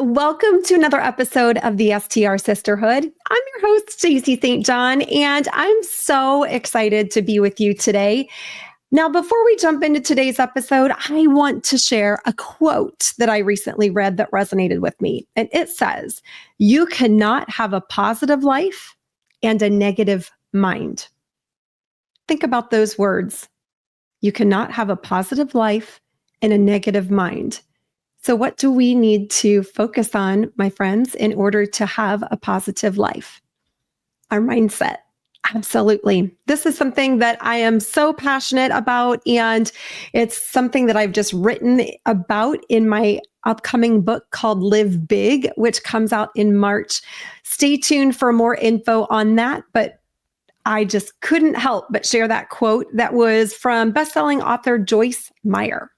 Welcome to another episode of the STR Sisterhood. I'm your host, Stacy St, and I'm so excited to be with you today. Now, before we jump into today's episode, I want to share a quote that I recently read that resonated with me. And it says, "You cannot have a positive life and a negative mind." Think about those words. You cannot have a positive life and a negative mind. So what do we need to focus on, my friends, in order to have a positive life? Our mindset. Absolutely. This is something that I am so passionate about, and it's something that I've just written about in my upcoming book called Live Big, which comes out in March. Stay tuned for more info on that, but I just couldn't help but share that quote that was from bestselling author Joyce Meyer.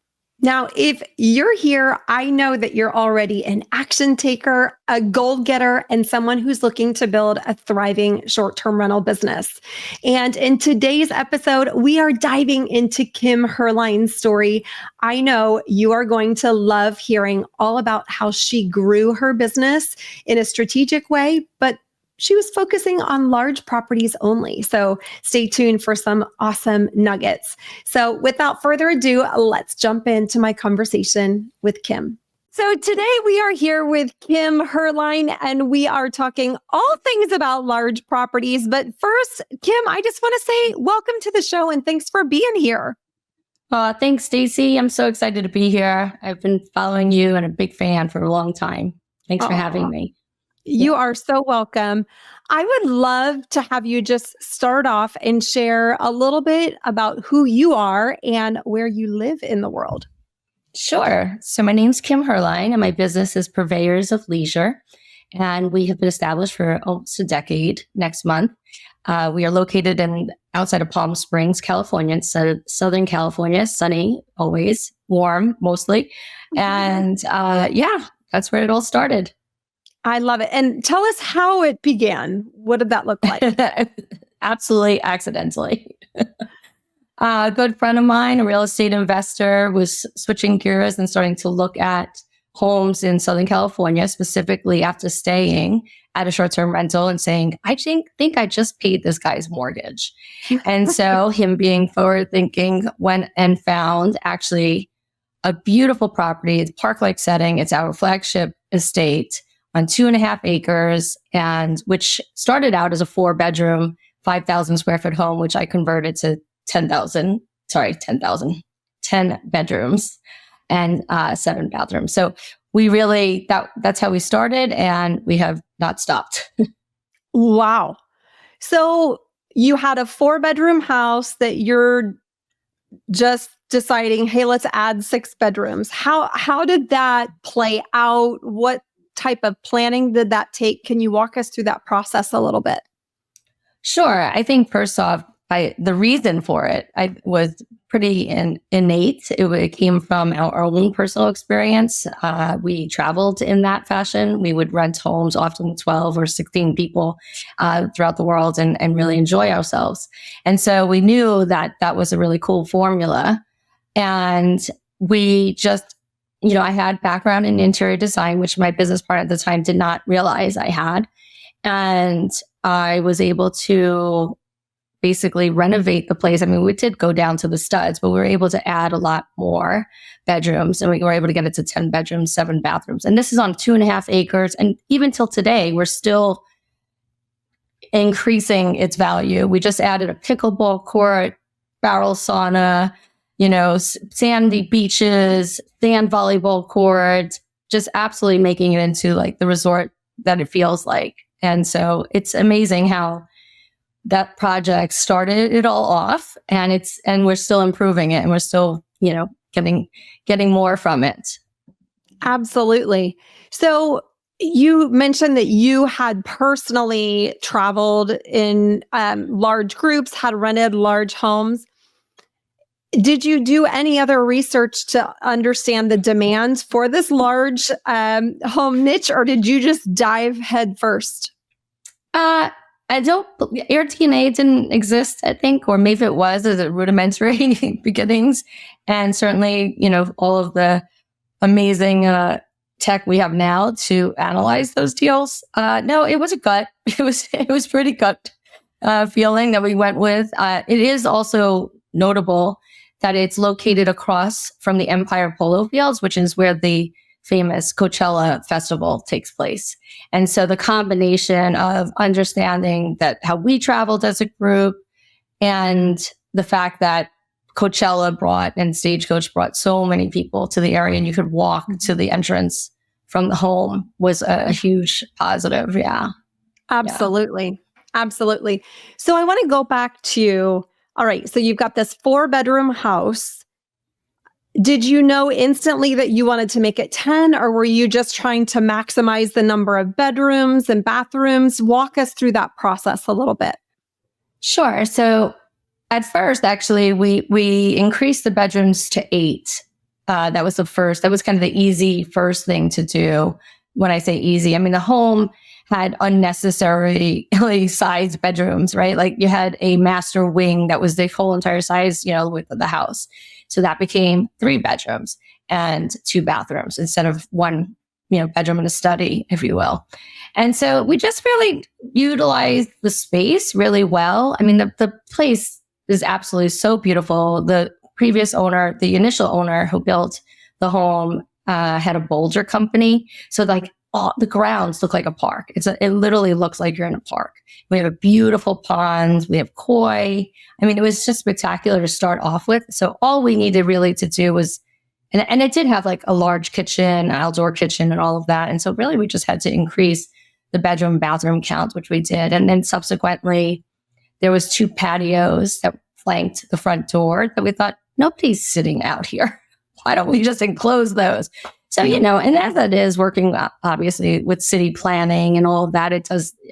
Now, if you're here, I know that you're already an action taker, a goal getter, and someone who's looking to build a thriving short-term rental business. And in today's episode, we are diving into Kim Herlin's story. I know you are going to love hearing all about how she grew her business in a strategic way, but she was focusing on large properties only. So stay tuned for some awesome nuggets. So without further ado, let's jump into my conversation with Kim. So today we are here with Kim Herlin, and we are talking all things about large properties. But first, Kim, I just want to say welcome to the show and thanks for being here. Thanks, Stacy. I'm so excited to be here. I've been following you and a big fan for a long time. Thanks for having me. You are so welcome. I would love to have you just start off and share a little bit about who you are and where you live in the world. Sure. So my name's Kim Herlin, and my business is Purveyors of Leisure. And we have been established for almost a decade next month. We are located outside of Palm Springs, California, so Southern California, sunny, always, warm, mostly. And that's where it all started. I love it. And tell us how it began. What did that look like? Absolutely accidentally. A good friend of mine, a real estate investor, was switching gears and starting to look at homes in Southern California, specifically after staying at a short-term rental and saying, I think I just paid this guy's mortgage. And so him being forward-thinking went and found actually a beautiful property. It's park-like setting. It's our flagship estate on 2.5 acres, and which started out as a 4-bedroom, 5,000 square foot home, which I converted to 10 bedrooms and 7 bathrooms. So we really, that's how we started, and we have not stopped. Wow. So you had a 4-bedroom house that you're just deciding, hey, let's add 6 bedrooms. How did that play out? What type of planning did that take? Can you walk us through that process a little bit? Sure. I think first off, the reason for it was pretty innate. It came from our own personal experience. We traveled in that fashion. We would rent homes, often with 12 or 16 people throughout the world, and really enjoy ourselves. And so we knew that that was a really cool formula. And we just, I had background in interior design, which my business partner at the time did not realize I had. And I was able to basically renovate the place. I mean, we did go down to the studs, but we were able to add a lot more bedrooms, and we were able to get it to 10 bedrooms, 7 bathrooms. And this is on 2.5 acres. And even till today, we're still increasing its value. We just added a pickleball court, barrel sauna, sandy beaches, sand volleyball court, just absolutely making it into like the resort that it feels like. And so it's amazing how that project started it all off, and we're still improving it, and we're still, getting more from it. Absolutely. So you mentioned that you had personally traveled in large groups, had rented large homes. Did you do any other research to understand the demands for this large home niche, or did you just dive head first? AirDNA didn't exist, I think, or maybe it was as a rudimentary beginnings. And certainly, all of the amazing tech we have now to analyze those deals. No, it was a gut. It was pretty gut feeling that we went with. It is also notable that it's located across from the Empire Polo Fields, which is where the famous Coachella festival takes place. And so the combination of understanding that how we traveled as a group and the fact that Coachella brought and Stagecoach brought so many people to the area and you could walk to the entrance from the home was a huge positive. Yeah. Absolutely. Absolutely. So I want to go back to, all right, so you've got this 4-bedroom house. Did you know instantly that you wanted to make it 10, or were you just trying to maximize the number of bedrooms and bathrooms? Walk us through that process a little bit. Sure. So at first, actually, we increased the bedrooms to 8. That was kind of the easy first thing to do. When I say easy, I mean, the home had unnecessarily sized bedrooms, right? Like you had a master wing that was the whole entire size, width of the house. So that became 3 bedrooms and 2 bathrooms instead of 1, bedroom and a study, if you will. And so we just really utilized the space really well. I mean, the place is absolutely so beautiful. The previous owner, the initial owner who built the home, had a boulder company. So all the grounds look like a park. It literally looks like you're in a park. We have a beautiful pond. We have koi. I mean, it was just spectacular to start off with. So all we needed really to do was, and it did have like a large kitchen, outdoor kitchen and all of that. And so really we just had to increase the bedroom, bathroom count, which we did. And then subsequently there was 2 patios that flanked the front door that we thought, nobody's sitting out here. Why don't we just enclose those? So, and as that is working, obviously, with city planning and all of that,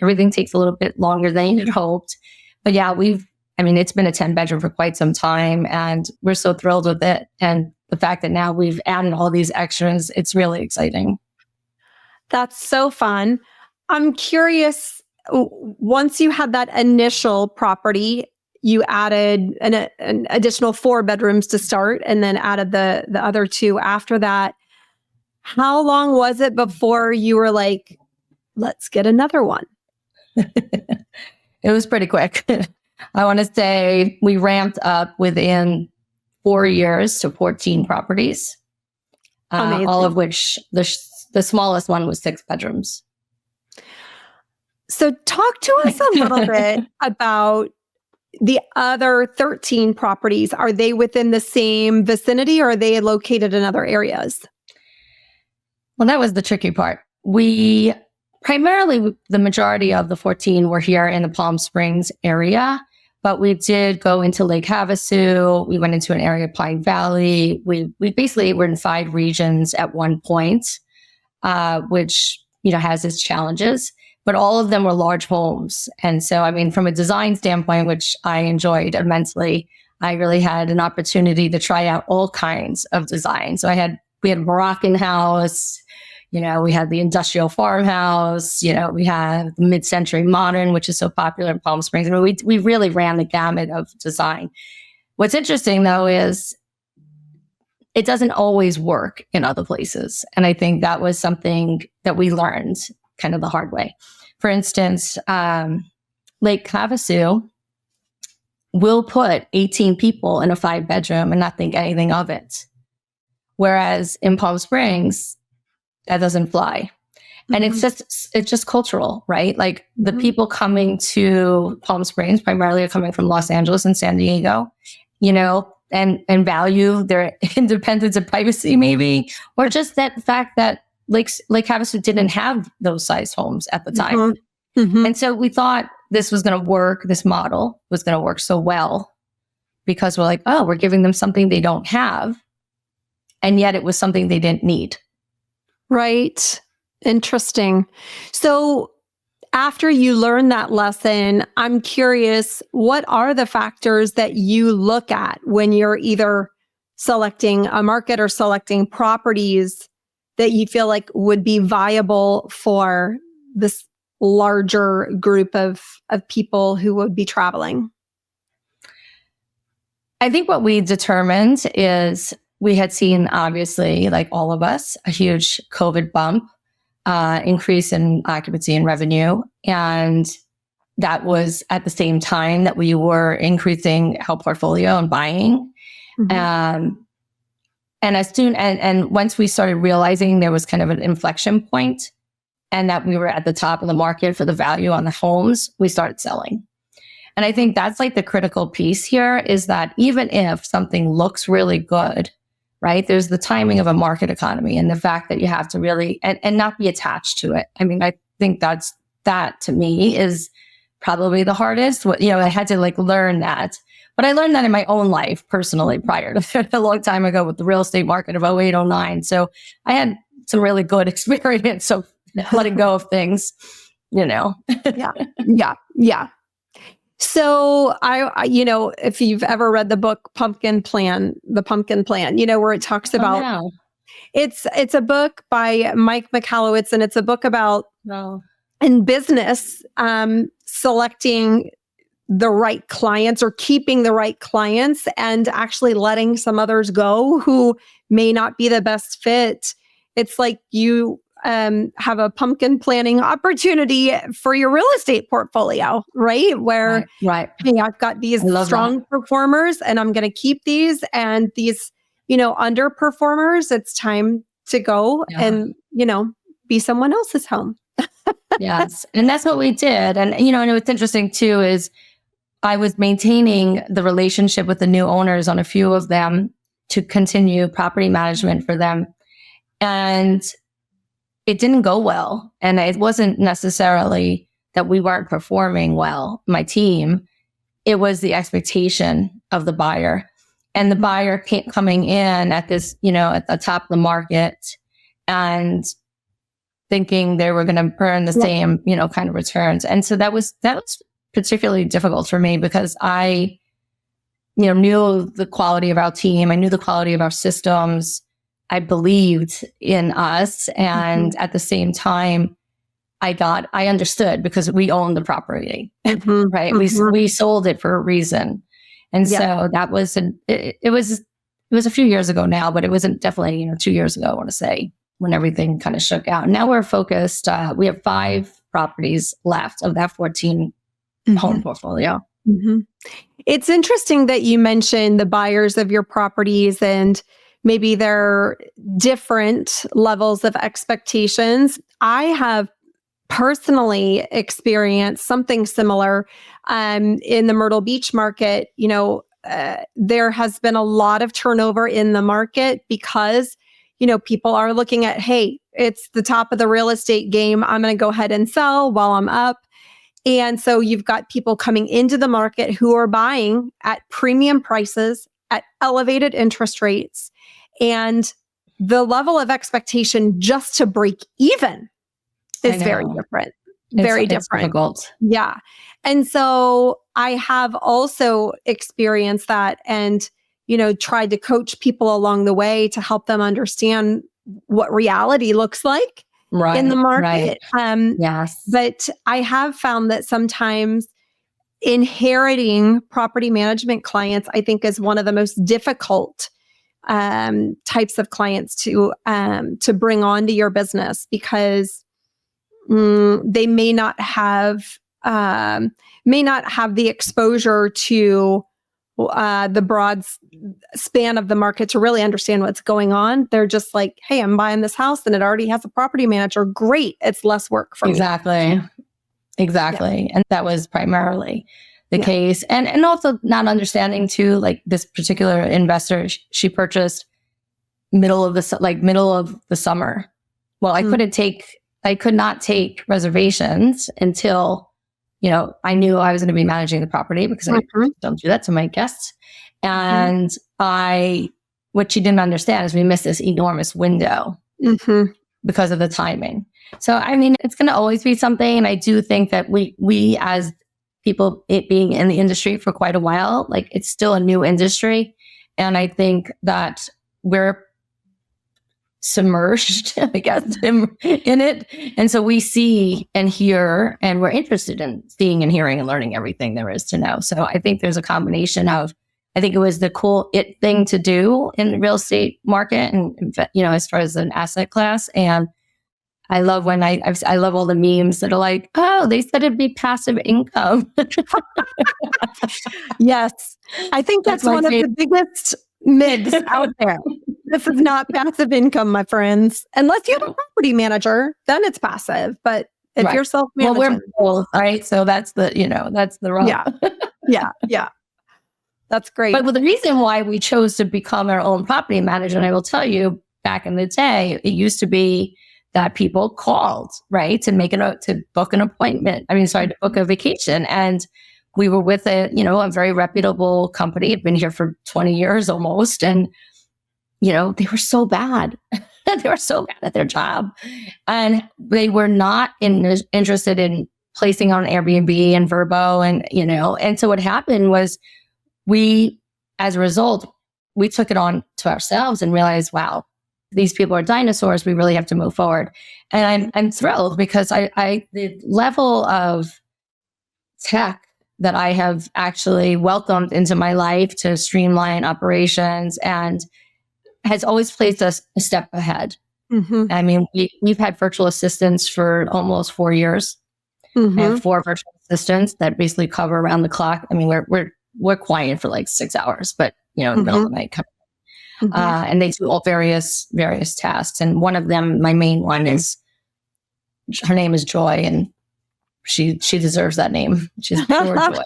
everything takes a little bit longer than you'd hoped. But yeah, it's been a 10-bedroom for quite some time, and we're so thrilled with it. And the fact that now we've added all these extras, it's really exciting. That's so fun. I'm curious, once you had that initial property, you added an additional 4 bedrooms to start and then added the other 2 after that. How long was it before you were like, let's get another one? It was pretty quick. I want to say we ramped up within 4 years to 14 properties, all of which the smallest one was 6 bedrooms. So talk to us a little bit about the other 13 properties. Are they within the same vicinity, or are they located in other areas? Well, that was the tricky part. We primarily, the majority of the 14 were here in the Palm Springs area, but we did go into Lake Havasu. We went into an area of Pine Valley. We basically were in 5 regions at one point, which, has its challenges, but all of them were large homes. And so, from a design standpoint, which I enjoyed immensely, I really had an opportunity to try out all kinds of design. So we had a Moroccan house, we had the industrial farmhouse, we had the mid-century modern, which is so popular in Palm Springs. We really ran the gamut of design. What's interesting though is it doesn't always work in other places. And I think that was something that we learned kind of the hard way. For instance, Lake Havasu will put 18 people in a 5-bedroom and not think anything of it. Whereas in Palm Springs, that doesn't fly. And it's just cultural, right? Like the people coming to Palm Springs primarily are coming from Los Angeles and San Diego, and value their independence and privacy maybe, or just that fact that Lake Havasu didn't have those size homes at the time. And so we thought this was going to work, this model was going to work so well because we're like, oh, we're giving them something they don't have. And yet it was something they didn't need. Right. Interesting. So after you learn that lesson, I'm curious, what are the factors that you look at when you're either selecting a market or selecting properties that you feel like would be viable for this larger group of people who would be traveling? I think what we determined is we had seen, obviously, like all of us, a huge COVID bump, increase in occupancy and revenue. And that was at the same time that we were increasing our portfolio and buying. And once we started realizing there was kind of an inflection point and that we were at the top of the market for the value on the homes, we started selling. And I think that's like the critical piece here, is that even if something looks really good, right, there's the timing of a market economy and the fact that you have to really, and not be attached to it. I mean, I think that to me is probably the hardest. I had to like learn that. But I learned that in my own life personally prior to a long time ago with the real estate market of 08, 09. So I had some really good experience of letting go of things, Yeah. So if you've ever read the book The Pumpkin Plan, where it talks about, it's a book by Mike Michalowicz, and it's a book about in business, selecting the right clients or keeping the right clients and actually letting some others go who may not be the best fit. It's like you have a pumpkin planning opportunity for your real estate portfolio, right? Where, hey, I've got these strong performers and I'm going to keep these, and these, underperformers, it's time to go and, be someone else's home. Yes. And that's what we did. And, and what's interesting too is I was maintaining the relationship with the new owners on a few of them to continue property management for them. And it didn't go well. And it wasn't necessarily that we weren't performing well, my team. It was the expectation of the buyer. And the buyer coming in at this, at the top of the market and thinking they were going to earn the same, kind of returns. And so that was particularly difficult for me because I, knew the quality of our team. I knew the quality of our systems. I believed in us. And at the same time, I understood because we owned the property, right? We sold it for a reason. And so that was, it was a few years ago now, but it wasn't definitely, 2 years ago, I want to say, when everything kind of shook out. Now we're focused. We have 5 properties left of that 14 home portfolio. It's interesting that you mentioned the buyers of your properties and maybe their different levels of expectations. I have personally experienced something similar in the Myrtle Beach market. There has been a lot of turnover in the market because people are looking at, hey, it's the top of the real estate game. I'm going to go ahead and sell while I'm up. And so you've got people coming into the market who are buying at premium prices, at elevated interest rates, and the level of expectation just to break even is very different. Very different. Difficult. Yeah. And so I have also experienced that and tried to coach people along the way to help them understand what reality looks like in the market. Yes. But I have found that sometimes inheriting property management clients, I think, is one of the most difficult types of clients to bring onto your business because they may not have the exposure to the broad span of the market to really understand what's going on. They're just like, hey, I'm buying this house and it already has a property manager. Great. It's less work for me. Exactly. And that was primarily the case. And also not understanding too, like this particular investor, she purchased middle of the summer. Well, I could not take reservations until I knew I was going to be managing the property because I don't do that to my guests. And what she didn't understand is we missed this enormous window because of the timing. So, I mean, it's going to always be something. And I do think that we as people, it being in the industry for quite a while, like it's still a new industry. And I think that we're submerged, I guess, in it. And so we see and hear, and we're interested in seeing and hearing and learning everything there is to know. So I think there's a combination of I think it was the cool thing to do in the real estate market and, as far as an asset class. And I love when I love all the memes that are like, oh, they said it'd be passive income. Yes. I think that's one of the biggest myths out there. This is not passive income, my friends. Unless you have a property manager, then it's passive. But if you're self-managing. Well, we're both, right? So that's the rub. Yeah. That's great. But the reason why we chose to become our own property manager, and I will tell you, back in the day, it used to be that people called, right, to book an appointment. To book a vacation. And we were with a very reputable company. Had been here for 20 years almost. And, they were so bad. They were so bad at their job. And they were not interested in placing on Airbnb and Vrbo. And so what happened was as a result, we took it on to ourselves and realized, wow, these people are dinosaurs. We really have to move forward. And I'm thrilled because the level of tech that I have actually welcomed into my life to streamline operations and has always placed us a step ahead. Mm-hmm. We've had virtual assistants for almost 4 years. Mm-hmm. I have 4 virtual assistants that basically cover around the clock. We're quiet for like 6 hours, but in the middle of the night. Mm-hmm. And they do all various tasks. And one of them, my main one, her name is Joy, and she deserves that name. She's pure joy.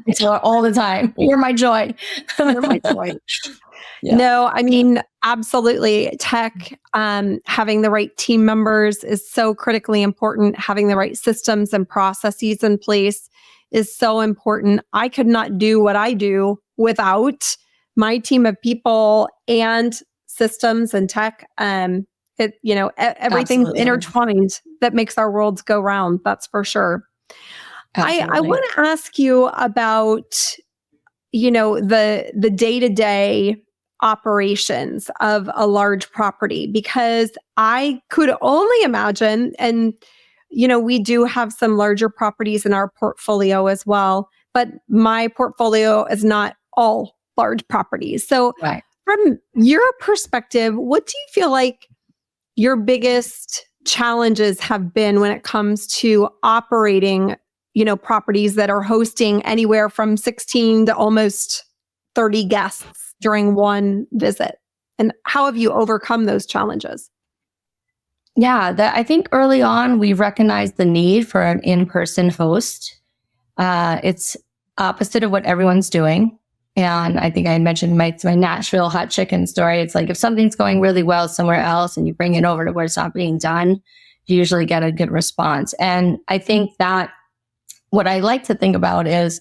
I tell her all the time, "You're my joy." You're my joy. Yeah. No, absolutely. Tech, having the right team members is so critically important. Having the right systems and processes in place is so important. I could not do what I do without my team of people and systems and tech. Everything's intertwined that makes our worlds go round. That's for sure. I want to ask you about, the day-to-day operations of a large property, because I could only imagine, and, we do have some larger properties in our portfolio as well, but my portfolio is not all large properties. So from your perspective, what do you feel like your biggest challenges have been when it comes to operating, properties that are hosting anywhere from 16 to almost 30 guests during one visit? And how have you overcome those challenges? Yeah, I think early on, we recognized the need for an in-person host. It's opposite of what everyone's doing. And I think I had mentioned my Nashville hot chicken story. It's like if something's going really well somewhere else and you bring it over to where it's not being done, you usually get a good response. And I think that what I like to think about is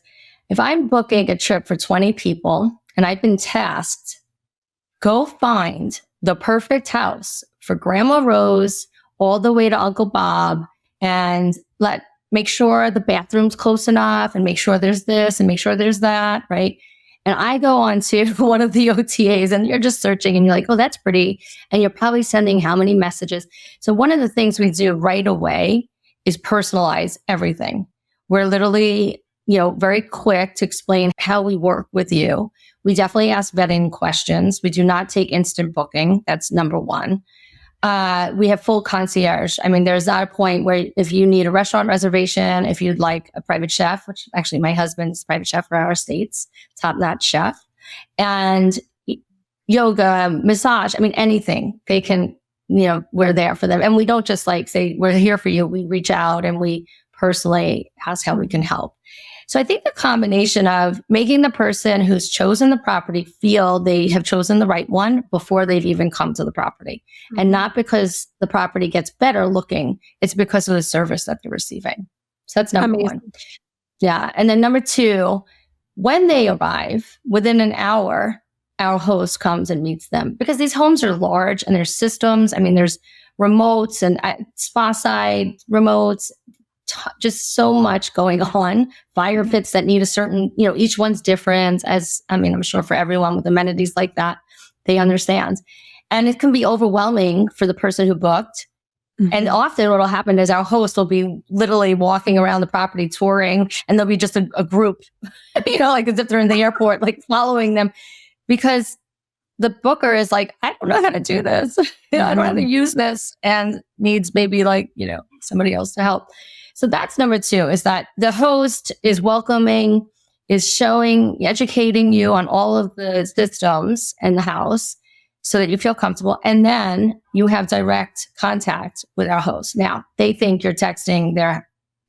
if I'm booking a trip for 20 people and I've been tasked, go find the perfect house for Grandma Rose all the way to Uncle Bob and make sure the bathroom's close enough and make sure there's this and make sure there's that, right? And I go on to one of the OTAs and you're just searching and you're like, oh, that's pretty. And you're probably sending how many messages. So one of the things we do right away is personalize everything. We're literally, very quick to explain how we work with you. We definitely ask vetting questions. We do not take instant booking. That's number one. We have full concierge. There's not a point where if you need a restaurant reservation, if you'd like a private chef, which actually my husband's private chef for our estates, top-notch chef, and yoga, massage, anything they can, we're there for them. And we don't just say, we're here for you. We reach out and we personally ask how we can help. So I think the combination of making the person who's chosen the property feel they have chosen the right one before they've even come to the property. Mm-hmm. And not because the property gets better looking, it's because of the service that they're receiving. So that's number one. Yeah. And then number two, when they arrive, within an hour, our host comes and meets them because these homes are large and there's systems. There's remotes and spa side remotes, just so much going on. Fire pits that need a certain, each one's different I'm sure for everyone with amenities like that, they understand. And it can be overwhelming for the person who booked And often what will happen is our host will be literally walking around the property touring, and there'll be just a group, like as if they're in the airport, like following them, because the booker is like, I don't know how to do this. I don't know how to use this, and needs maybe somebody else to help. So that's number 2, is that the host is welcoming, is showing, educating you on all of the systems in the house so that you feel comfortable. And then you have direct contact with our host. Now, they think you're texting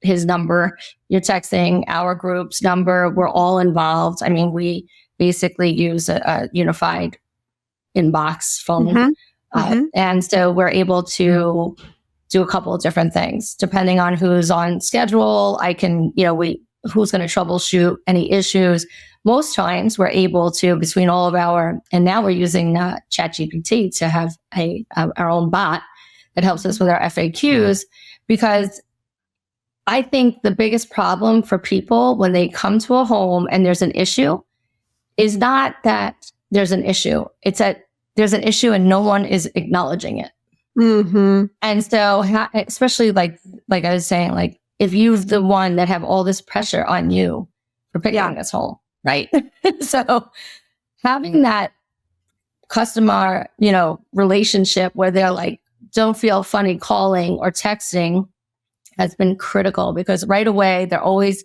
his number, you're texting our group's number. We're all involved. I mean, we basically use a unified inbox phone. And so we're able to do a couple of different things depending on who's on schedule. I can, who's going to troubleshoot any issues. Most times we're able to, between all of and now we're using ChatGPT to have our own bot that helps us with our FAQs, because I think the biggest problem for people when they come to a home and there's an issue is not that there's an issue. It's that there's an issue and no one is acknowledging it. And so, especially like I was saying, if you're the one that have all this pressure on you for picking this home, right? So having that customer, relationship where they're like, don't feel funny calling or texting has been critical, because right away they're always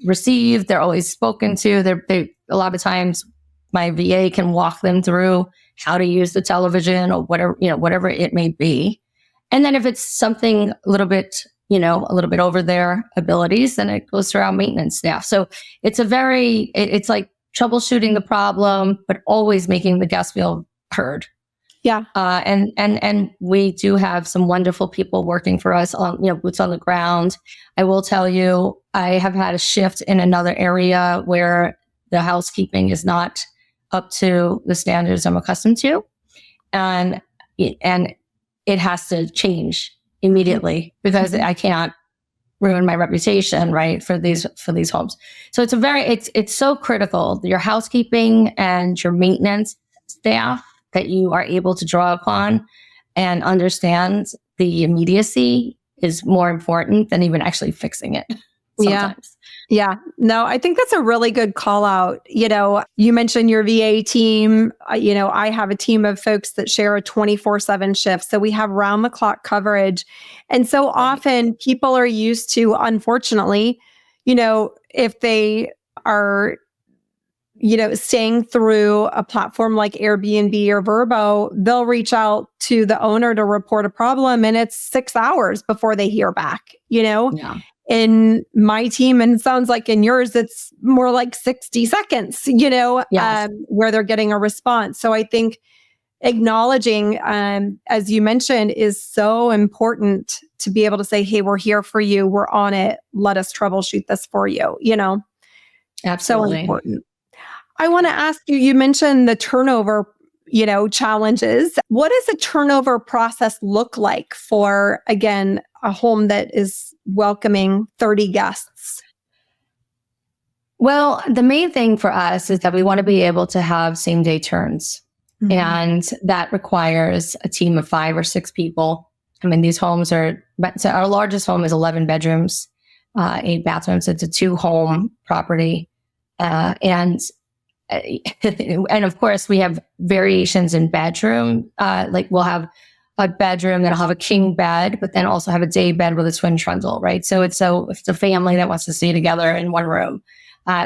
received, they're always spoken to. They a lot of times my VA can walk them through how to use the television or whatever it may be. And then if it's something a little bit over their abilities, then it goes through our maintenance staff. So it's it's like troubleshooting the problem, but always making the guest feel heard. Yeah. And we do have some wonderful people working for us on, boots on the ground. I will tell you, I have had a shift in another area where the housekeeping is not up to the standards I'm accustomed to. And it has to change immediately, because I can't ruin my reputation, right, for these homes. So it's so critical, your housekeeping and your maintenance staff, that you are able to draw upon and understand the immediacy is more important than even actually fixing it sometimes. Yeah. No, I think that's a really good call out. You mentioned your VA team. I have a team of folks that share a 24/7 shift. So we have round the clock coverage. And so often people are used to, unfortunately, if they are, staying through a platform like Airbnb or Vrbo, they'll reach out to the owner to report a problem, and it's 6 hours before they hear back, Yeah. In my team, and it sounds like in yours, it's more like 60 seconds, Yes. Where they're getting a response. So I think acknowledging, as you mentioned, is so important to be able to say, hey, we're here for you. We're on it. Let us troubleshoot this for you, Absolutely. So important. I want to ask you, you mentioned the turnover, challenges. What does a turnover process look like for, again, a home that is welcoming 30 guests? Well, the main thing for us is that we want to be able to have same day turns. And that requires a team of 5 or 6 people. I mean, these homes so our largest home is 11 bedrooms, 8 bathrooms. It's a 2-home property. And of course we have variations in bedroom. We'll have a bedroom that'll have a king bed, but then also have a day bed with a twin trundle, right? So if it's a family that wants to stay together in one room.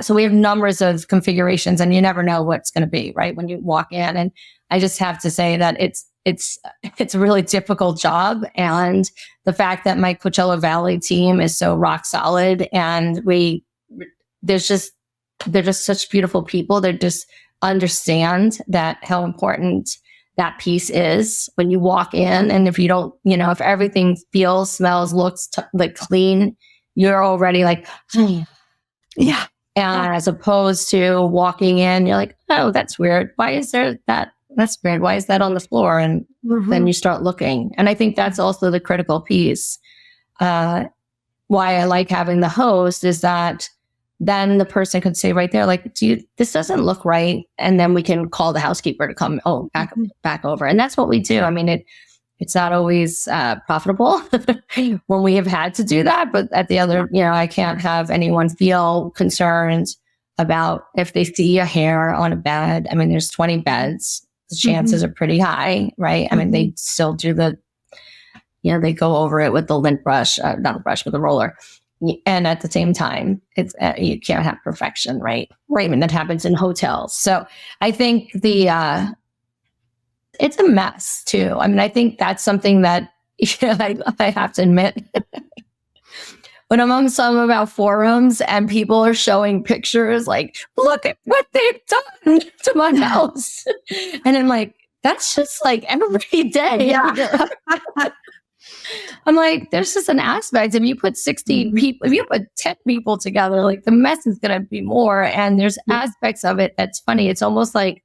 So we have numbers of configurations, and you never know what's going to be, right, when you walk in. And I just have to say that it's a really difficult job. And the fact that my Coachella Valley team is so rock solid, and they're just such beautiful people. They just understand that how important that piece is when you walk in. And if you don't, if everything feels, smells, looks like clean, you're already like, yeah. And as opposed to walking in, you're like, oh, that's weird. Why is there that? That's weird. Why is that on the floor? And then you start looking. And I think that's also the critical piece. Why I like having the host is that then the person could say right there, like, this doesn't look right. And then we can call the housekeeper to come, back over. And that's what we do. I mean, It's not always profitable when we have had to do that. But at the other, I can't have anyone feel concerned about if they see a hair on a bed. I mean, there's 20 beds. The chances are pretty high, right? I mean, they still do they go over it with the lint brush, not a brush, with a roller. And at the same time, it's you can't have perfection, right? Right. I mean, that happens in hotels. So I think it's a mess too. I mean, I think that's something that I have to admit. When I'm on some of our forums and people are showing pictures, like, look at what they've done to my house, and I'm like, that's just like every day. Yeah. I'm like, there's just an aspect. If you put 60 people, if you put 10 people together, like the mess is going to be more. And there's aspects of it that's funny. It's almost like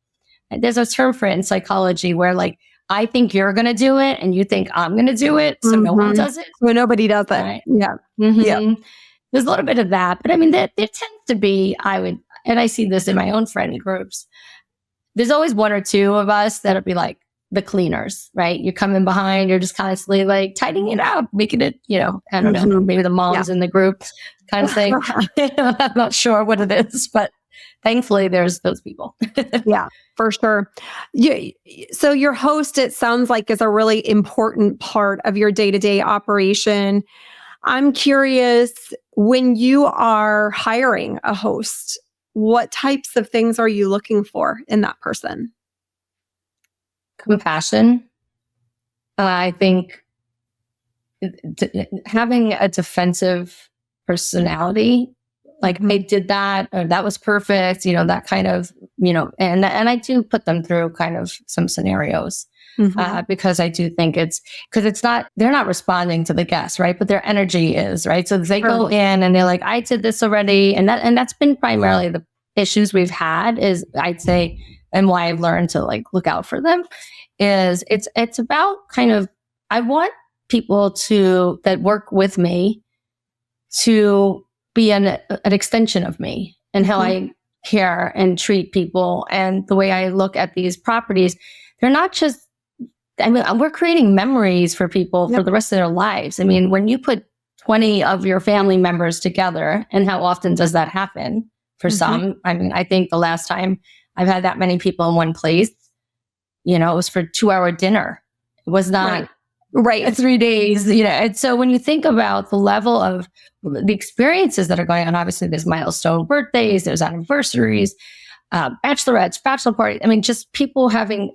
there's a term for it in psychology where like, I think you're going to do it and you think I'm going to do it. So no one does it. Well, nobody does it. Right. Yeah. Yeah. There's a little bit of that. But I mean, there tends to be, and I see this in my own friend groups. There's always one or two of us that'll be like the cleaners, right? You're coming behind, you're just constantly like tightening it up, making it, I don't know, maybe the moms in the group kind of thing. I'm not sure what it is, but thankfully there's those people. Yeah, for sure. So your host, it sounds like, is a really important part of your day-to-day operation. I'm curious, when you are hiring a host, what types of things are you looking for in that person? Compassion. I think having a defensive personality, like I did that, or that was perfect, that kind of, and I do put them through kind of some scenarios because I do think they're not responding to the guests, right? But their energy is, right? So they go in and they're like, I did this already. And that's been primarily the issues we've had is, I'd say, and why I've learned to like look out for them is it's about kind of, I want people that work with me to be an extension of me and how I care and treat people. And the way I look at these properties, they're not just, I mean, we're creating memories for people for the rest of their lives. I mean, when you put 20 of your family members together, and how often does that happen for some? I mean, I think the last time I've had that many people in one place, it was for a 2-hour dinner. It was not 3 days, And so when you think about the level of the experiences that are going on, obviously there's milestone birthdays, there's anniversaries, bachelorettes, bachelor parties. I mean, just people having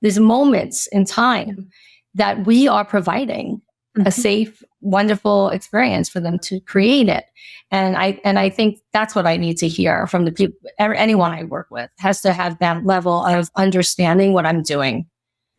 these moments in time that we are providing a safe, wonderful experience for them to create it. And I think that's what I need to hear from the people. Anyone I work with has to have that level of understanding what I'm doing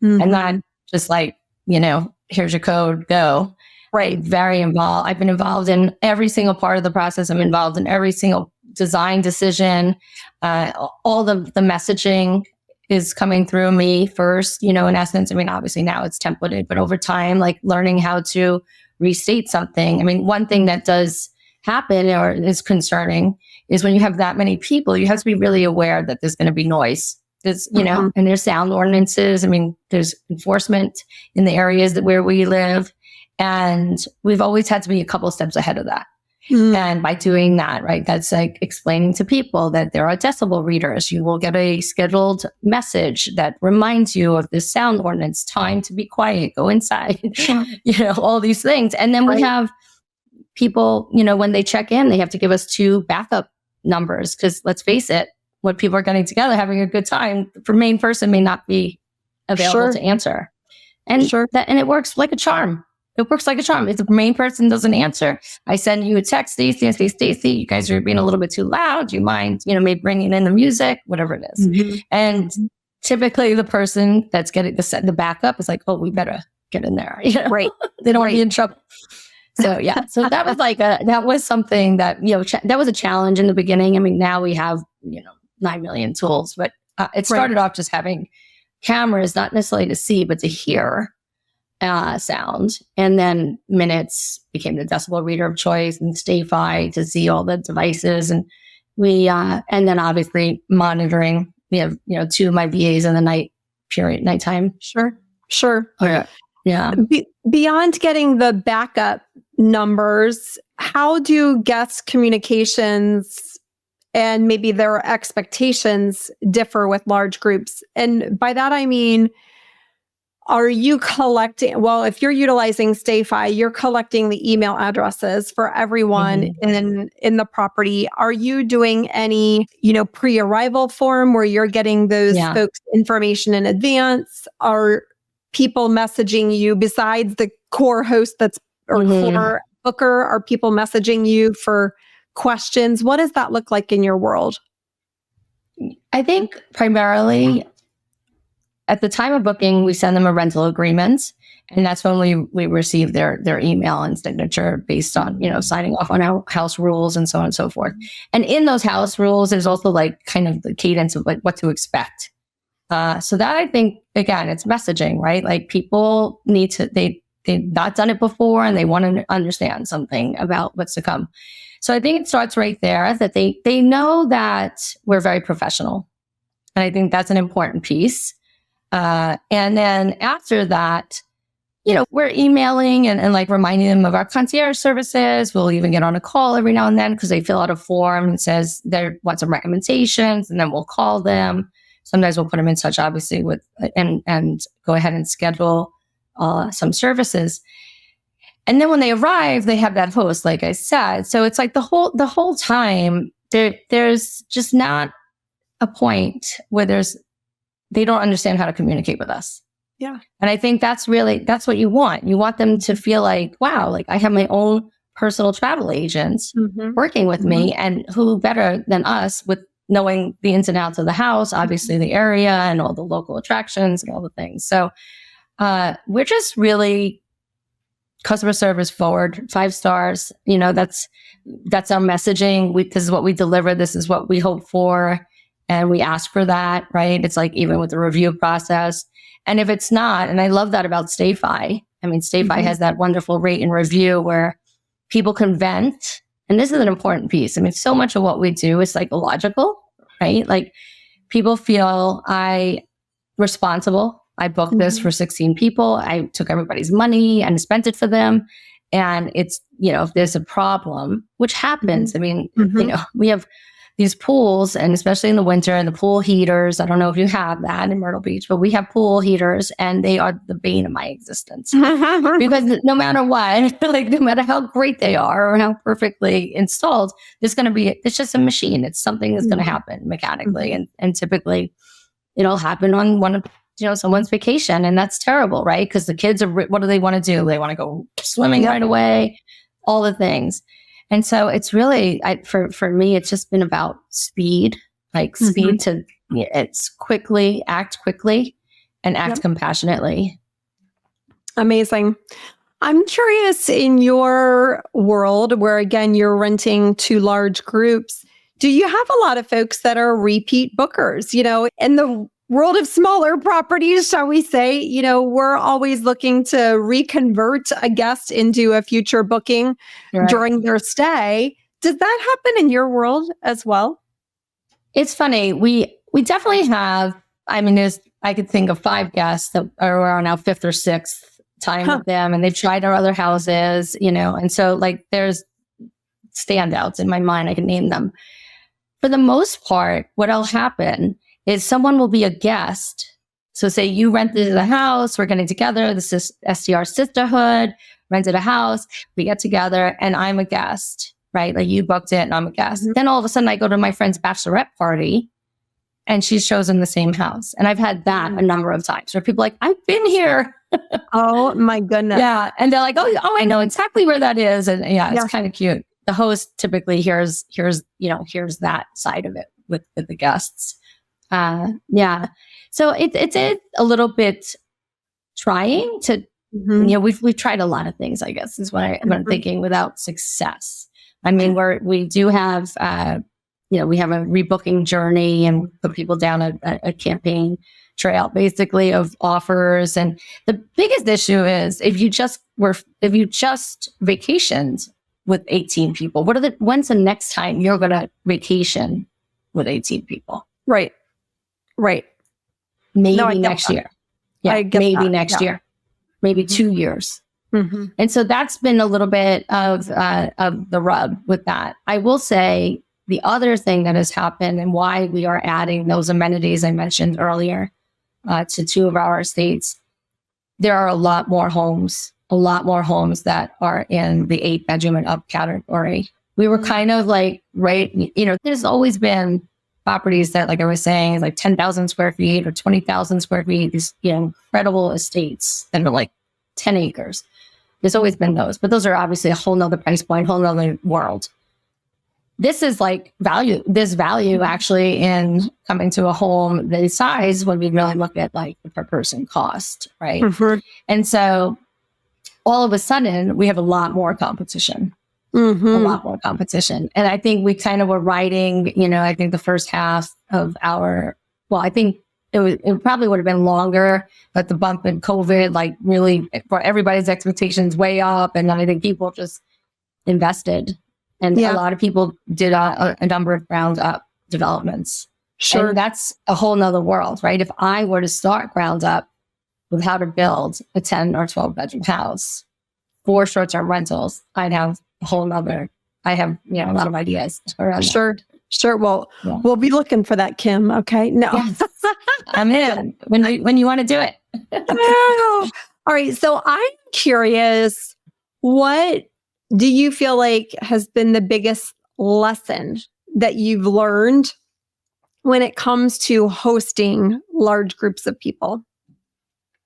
and not just like, here's your code, go. Right. Very involved. I've been involved in every single part of the process. I'm involved in every single design decision. All the messaging is coming through me first, in essence. I mean, obviously now it's templated, but over time, like learning how to restate something. I mean, one thing that does happen or is concerning is when you have that many people, you have to be really aware that there's going to be noise. There's, and there's sound ordinances. I mean, there's enforcement in the areas where we live. And we've always had to be a couple of steps ahead of that. And by doing that, right, that's like explaining to people that there are decibel readers. You will get a scheduled message that reminds you of the sound ordinance, time to be quiet, go inside, all these things. And then we have people, when they check in, they have to give us 2 backup numbers because let's face it, when people are getting together, having a good time, the main person may not be available to answer. And and it works like a charm. It works like a charm. If the main person doesn't answer, I send you a text, Stacey, and say, Stacey, you guys are being a little bit too loud. Do you mind, maybe bringing in the music, whatever it is. And typically the person that's getting the backup is like, oh, we better get in there. Right. They don't want to be in trouble. So yeah, so that was that was something that, that was a challenge in the beginning. I mean, now we have, 9 million tools, but it started off just having cameras, not necessarily to see, but to hear sound. And then minutes became the decibel reader of choice and Stay-Fi to see all the devices. And and then obviously monitoring, we have, 2 of my VAs in the nighttime. Sure. Okay. Yeah. Beyond getting the backup numbers, how do guest communications and maybe their expectations differ with large groups? And by that, I mean, are you collecting, well, if you're utilizing StayFi, you're collecting the email addresses for everyone in the property. Are you doing any, pre-arrival form where you're getting those folks information in advance? Are people messaging you besides the core host core booker? Are people messaging you for questions? What does that look like in your world? I think primarily at the time of booking, we send them a rental agreement, and that's when we receive their email and signature based on, signing off on our house rules and so on and so forth. And in those house rules, there's also like kind of the cadence of like what to expect. So that, I think, again, it's messaging, right? Like people need to, they've not done it before and they want to understand something about what's to come. So I think it starts right there, that they know that we're very professional. And I think that's an important piece. And then after that, we're emailing and like reminding them of our concierge services. We'll even get on a call every now and then because they fill out a form and says they want some recommendations, and then we'll call them. Sometimes we'll put them in touch, obviously, with and go ahead and schedule some services. And then when they arrive, they have that host, like I said. So it's like the whole time there's just not a point where they don't understand how to communicate with us. Yeah. And I think that's what you want. You want them to feel like, wow, like I have my own personal travel agents working with me, and who better than us with knowing the ins and outs of the house, obviously the area and all the local attractions and all the things. So we're just really customer service forward, 5 stars. That's our messaging. This is what we deliver. This is what we hope for. And we ask for that, right? It's like even with the review process. And if it's not, and I love that about StayFi. I mean, StayFi has that wonderful rate and review where people can vent. And this is an important piece. I mean, so much of what we do is psychological, right? Like people feel responsible. I booked this for 16 people. I took everybody's money and spent it for them. And it's, if there's a problem, which happens, I mean, we have these pools, and especially in the winter, and the pool heaters. I don't know if you have that in Myrtle Beach, but we have pool heaters, and they are the bane of my existence. Because no matter what, like no matter how great they are or how perfectly installed, it's just a machine. It's something that's going to happen mechanically. And typically it'll happen on one of, someone's vacation, and that's terrible, right? Because the kids what do they want to do? They want to go swimming right away, all the things. And so it's really, for me, it's just been about speed, like speed to, it's act quickly and act compassionately. Amazing. I'm curious, in your world where, again, you're renting to large groups, do you have a lot of folks that are repeat bookers? In the world of smaller properties, shall we say, we're always looking to reconvert a guest into a future booking during their stay. Does that happen in your world as well? It's funny. We definitely have, I mean, I could think of 5 guests that are on our 5th or 6th time with them, and they've tried our other houses, and so like there's standouts in my mind. I can name them. For the most part, what'll happen is someone will be a guest. So say you rented a house, we're getting together, this is STR Sisterhood, rented a house, we get together, and I'm a guest, right? Like you booked it and I'm a guest. Then all of a sudden I go to my friend's bachelorette party and she's chosen the same house. And I've had that a number of times where people are like, I've been here. Oh my goodness. Yeah. And they're like, oh, I know exactly where that is. And it's kind of cute. The host typically hears that side of it with the guests. So it's a little bit trying to, we've tried a lot of things, I guess, is what I'm thinking, without success. I mean, we do have, we have a rebooking journey and put people down a campaign trail, basically, of offers. And the biggest issue is if you just vacationed with 18 people, when's the next time you're going to vacation with 18 people? Right. Maybe next year. Yeah, I get maybe that. next year, maybe 2 years. Mm-hmm. And so that's been a little bit of the rub with that. I will say the other thing that has happened and why we are adding those amenities I mentioned earlier to 2 of our estates, there are a lot more homes that are in the 8-bedroom and up category. We were kind of like, right, there's always been properties that, like I was saying, like 10,000 square feet or 20,000 square feet, these incredible estates that are like 10 acres. There's always been those, but those are obviously a whole nother price point, whole nother world. This is like value. There's value actually in coming to a home this size when we really look at like the per person cost, right? Mm-hmm. And so all of a sudden we have a lot more competition. Mm-hmm. A lot more competition. And I think we kind of were riding, I think the first half of I think it probably would have been longer, but the bump in COVID, like really brought everybody's expectations way up. And then I think people just invested. And a lot of people did a number of ground up developments. Sure. And that's a whole nother world, right? If I were to start ground up with how to build a 10 or 12 bedroom house for short-term rentals, I'd have a whole nother, a lot of ideas around that. Sure. Well, we'll be looking for that, Kim. Okay. No, yes. I'm in when you want to do it. All right. So I'm curious, what do you feel like has been the biggest lesson that you've learned when it comes to hosting large groups of people?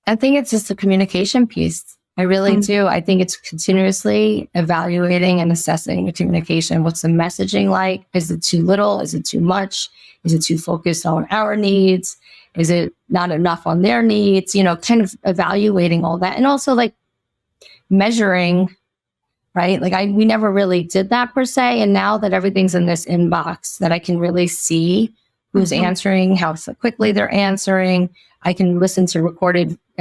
I think it's just a communication piece. I really do. I think it's continuously evaluating and assessing the communication. What's the messaging like? Is it too little? Is it too much? Is it too focused on our needs? Is it not enough on their needs? Kind of evaluating all that. And also like measuring, right? Like we never really did that per se. And now that everything's in this inbox that I can really see who's answering, how quickly they're answering. I can listen to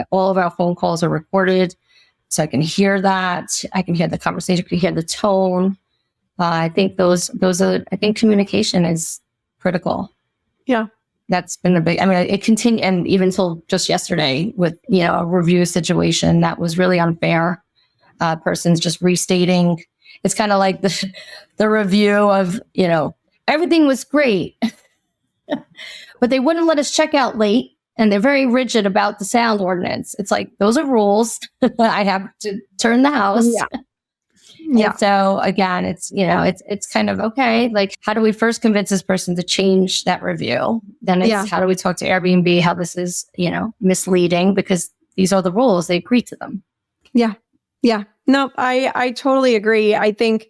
all of our phone calls are recorded. So I can hear that. I can hear the conversation. I can hear the tone. I think those are. I think communication is critical. Yeah, that's been a big. I mean, it continued, and even till just yesterday with a review situation that was really unfair. Person's just restating. It's kind of like the review of everything was great, but they wouldn't let us check out late. And they're very rigid about the sound ordinance. It's like, those are rules. I have to turn the house. Yeah. So again, it's kind of, okay, like, how do we first convince this person to change that review? Then it's how do we talk to Airbnb, how this is, misleading, because these are the rules. They agree to them. Yeah. Yeah. No, I totally agree. I think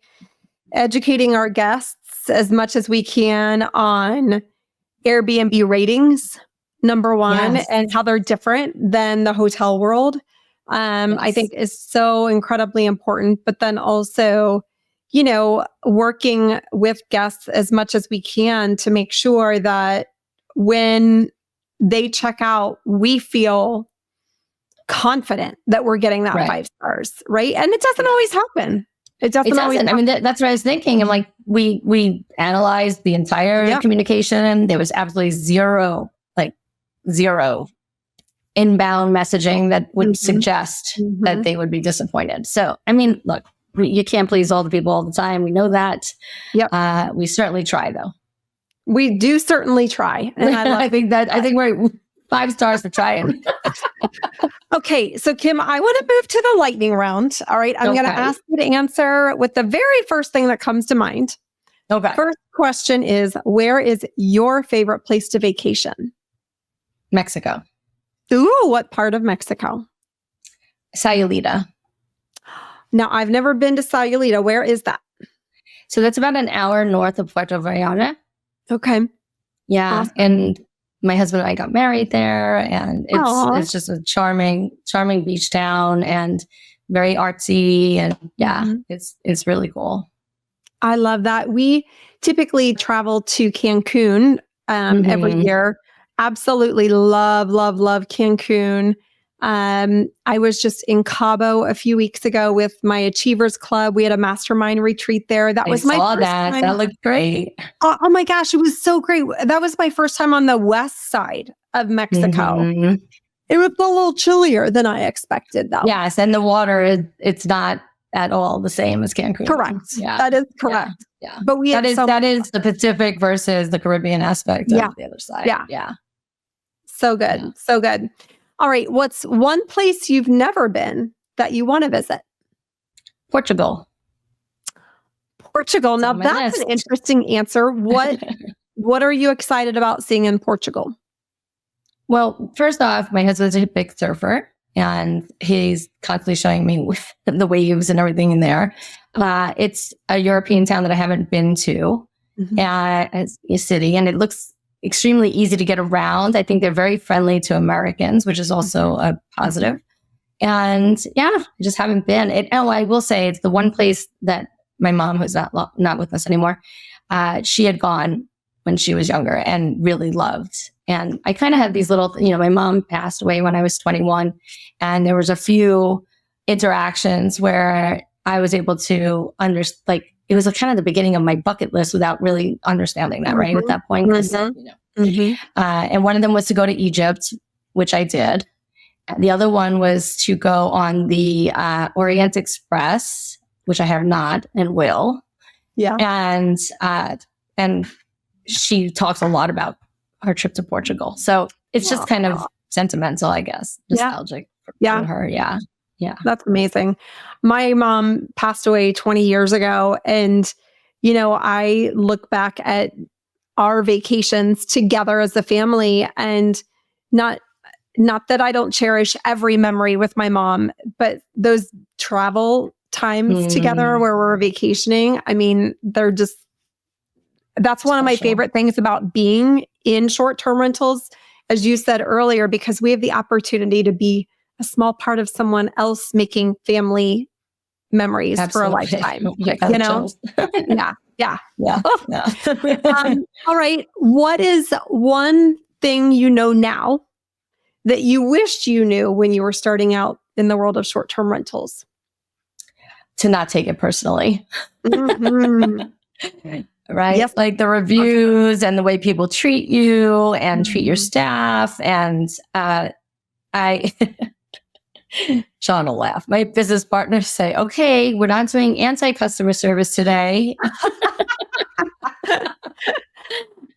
educating our guests as much as we can on Airbnb ratings, number one, and how they're different than the hotel world, I think is so incredibly important. But then also, working with guests as much as we can to make sure that when they check out, we feel confident that we're getting that 5 stars, right? And it doesn't always happen. It doesn't always happen. I mean, that's what I was thinking. I'm like, we analyzed the entire communication. There was absolutely zero inbound messaging that would suggest that they would be disappointed. So, I mean, look, you can't please all the people all the time. We know that. Yep. We certainly try, though. We do certainly try. And I think we're 5 stars for trying. Okay. So, Kim, I want to move to the lightning round. All right. I'm going to ask you to answer with the very first thing that comes to mind. Okay. First question is, where is your favorite place to vacation? Mexico. Ooh, what part of Mexico? Sayulita. Now, I've never been to Sayulita. Where is that? So that's about an hour north of Puerto Vallarta. Okay. Yeah. Awesome. And my husband and I got married there, and it's just a charming beach town and very artsy. And it's really cool. I love that. We typically travel to Cancun every year. Absolutely love Cancun. I was just in Cabo a few weeks ago with my Achievers Club. We had a mastermind retreat there. That was my first time. That looked great. Oh my gosh, it was so great. That was my first time on the west side of Mexico. It was a little chillier than I expected, though. Yes, and the water it's not at all the same as Cancun. Correct. Yeah. That is correct. Yeah. But we that is the Pacific versus the Caribbean aspect of the other side. Yeah. So good. Yeah. So good. All right. What's one place you've never been that you want to visit? Portugal. Now that's an interesting answer. What are you excited about seeing in Portugal? Well, first off, my husband's a big surfer, and he's constantly showing me the waves and everything in there. It's a European town that I haven't been to, as a city, and it looks extremely easy to get around. I think they're very friendly to Americans, which is also a positive. And I just haven't been. I will say it's the one place that my mom, who's not with us anymore, she had gone when she was younger and really loved. And I kind of had these little, my mom passed away when I was 21, and there was a few interactions where I was able to understand, it was kind of the beginning of my bucket list without really understanding that, right? At that point. And one of them was to go to Egypt, which I did. And the other one was to go on the Orient Express, which I have not and will. Yeah. And she talks a lot about her trip to Portugal. So it's just kind of sentimental, I guess. Nostalgic for her. Yeah. Yeah. That's amazing. My mom passed away 20 years ago. And, I look back at our vacations together as a family, and not that I don't cherish every memory with my mom, but those travel times together where we're vacationing, I mean, that's one of my favorite things about being in short-term rentals, as you said earlier, because we have the opportunity to be a small part of someone else making family memories for a lifetime. Yeah. All right. What is one thing you know now that you wished you knew when you were starting out in the world of short-term rentals? To not take it personally. Right? Yes. Like the reviews and the way people treat you and treat your staff. And Sean will laugh. My business partners say, okay, we're not doing anti-customer service today.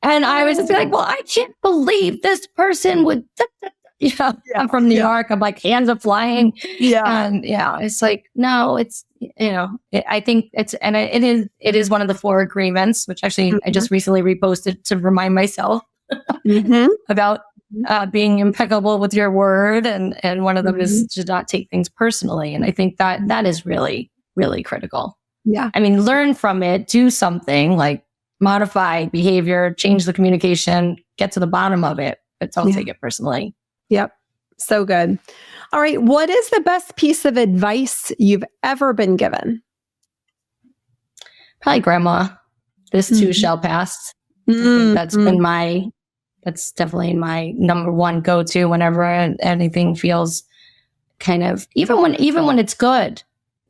And I was just like, well, I can't believe this person would, I'm from New York. I'm like, hands are flying. And it's like, no, it's, I think it is one of the 4 agreements, which actually I just recently reposted to remind myself about being impeccable with your word. And one of them is to not take things personally. And I think that is really, really critical. Yeah. I mean, learn from it, do something like modify behavior, change the communication, get to the bottom of it, but don't take it personally. Yep. So good. All right. What is the best piece of advice you've ever been given? Probably grandma. This too shall pass. I think that's definitely my number one go-to whenever anything feels kind of, even when it's good,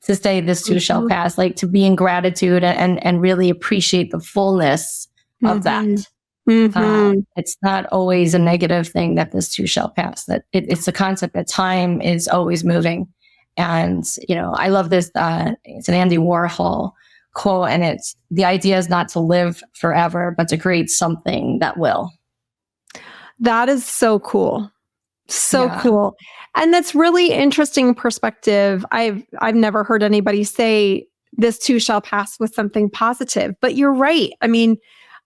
to say this too shall pass, like to be in gratitude and really appreciate the fullness of that. It's not always a negative thing that this too shall pass, that it's a concept that time is always moving. And, I love this, it's an Andy Warhol quote, and it's, the idea is not to live forever, but to create something that will. That is so cool. So cool. And that's really interesting perspective. I've never heard anybody say this too shall pass with something positive, but you're right. I mean,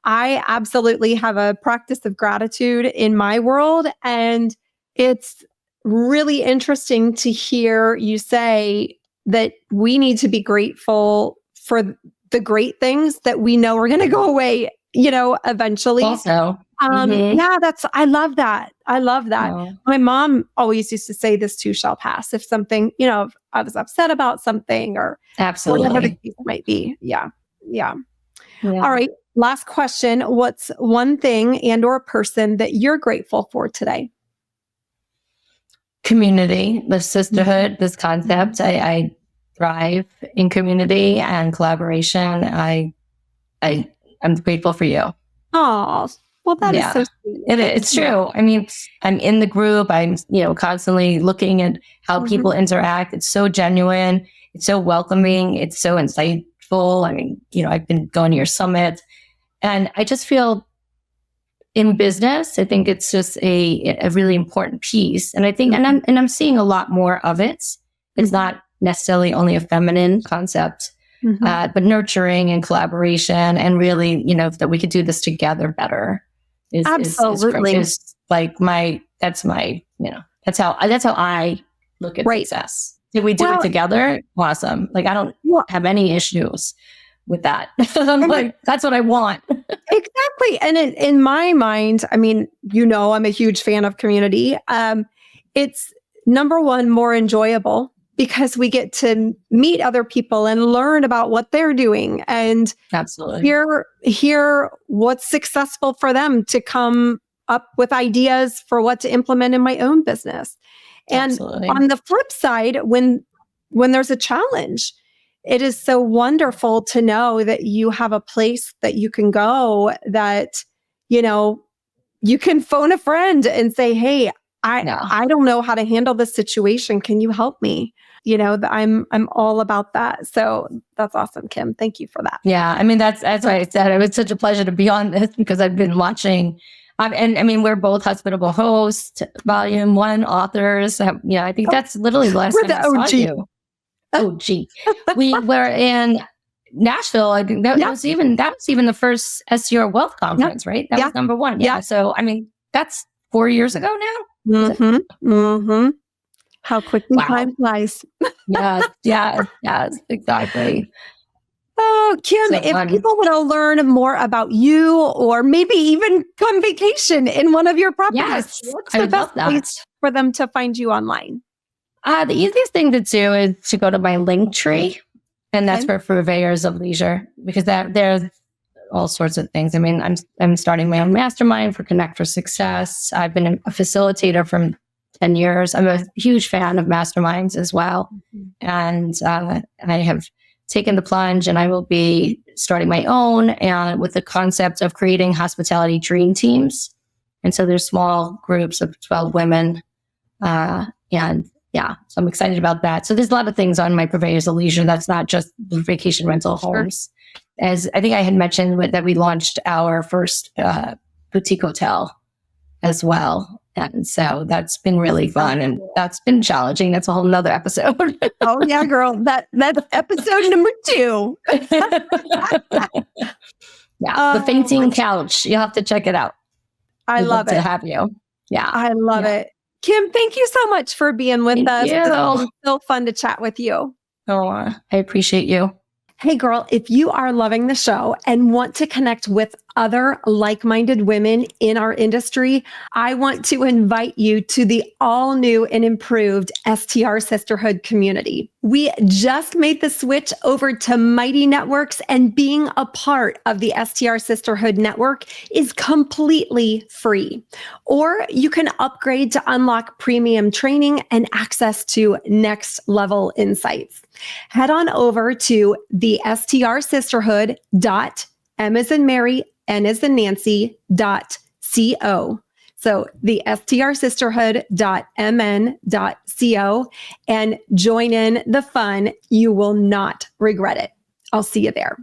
I absolutely have a practice of gratitude in my world. And it's really interesting to hear you say that we need to be grateful for the great things that we know are going to go away, eventually. Also. I love that. Oh. My mom always used to say this too shall pass. If something, if I was upset about something or whatever the case might be. Yeah. All right. Last question. What's one thing and or person that you're grateful for today? Community, the sisterhood, this concept. I thrive in community and collaboration. I'm grateful for you. Oh, Well, that is so sweet. It's true. I mean, I'm in the group. I'm, constantly looking at how people interact. It's so genuine. It's so welcoming. It's so insightful. I mean, I've been going to your summit, and I just feel in business, I think it's just a really important piece. And I think, and I'm seeing a lot more of it. It's not necessarily only a feminine concept, but nurturing and collaboration, and really, that we could do this together better. Absolutely. Is like that's how I look at success. Did we do it together? Awesome. Like, I don't have any issues with that. I'm like, that's what I want. Exactly. And in my mind, I mean, I'm a huge fan of community. It's number one, more enjoyable, because we get to meet other people and learn about what they're doing and absolutely hear what's successful for them, to come up with ideas for what to implement in my own business. And on the flip side, when there's a challenge, it is so wonderful to know that you have a place that you can go, that, you can phone a friend and say, hey, I don't know how to handle this situation. Can you help me? I'm all about that. So that's awesome, Kim. Thank you for that. Yeah. I mean, that's why I said it was such a pleasure to be on this, because I've been watching, and I mean, we're both Hospitable Hosts, Volume 1 authors. I think that's literally the last time I saw you. We were in Nashville. I think that was even the first STR Wealth Conference, right? That was number 1. Yeah. So, I mean, that's 4 years ago now. How quickly time flies. Yes, exactly. Oh, Kim, if people want to learn more about you, or maybe even come vacation in one of your properties, what's the best place for them to find you online? The easiest thing to do is to go to my link tree, and that's for Purveyors of Leisure, because there's all sorts of things. I mean, I'm starting my own mastermind for Connect for Success. I've been a facilitator for 10 years. I'm a huge fan of masterminds as well. And I have taken the plunge, and I will be starting my own, and with the concept of creating hospitality dream teams. And so there's small groups of 12 women. So I'm excited about that. So there's a lot of things on my Purveyors of Leisure. That's not just vacation rental homes. As I think I had mentioned that we launched our first boutique hotel as well. And so that's been really fun, and that's been challenging. That's a whole nother episode. Oh yeah, girl. That's episode number 2. The fainting couch. You'll have to check it out. I love it. To have you. Yeah. I love it. Kim, thank you so much for being with us. It's been so fun to chat with you. Oh, I appreciate you. Hey girl, if you are loving the show and want to connect with other like-minded women in our industry, I want to invite you to the all-new and improved STR Sisterhood community. We just made the switch over to Mighty Networks, and being a part of the STR Sisterhood network is completely free. Or you can upgrade to unlock premium training and access to next-level insights. Head on over to the STR Sisterhood M as in Mary, N as in Nancy, .co. So the STR Sisterhood .mn.co, and join in the fun. You will not regret it. I'll see you there.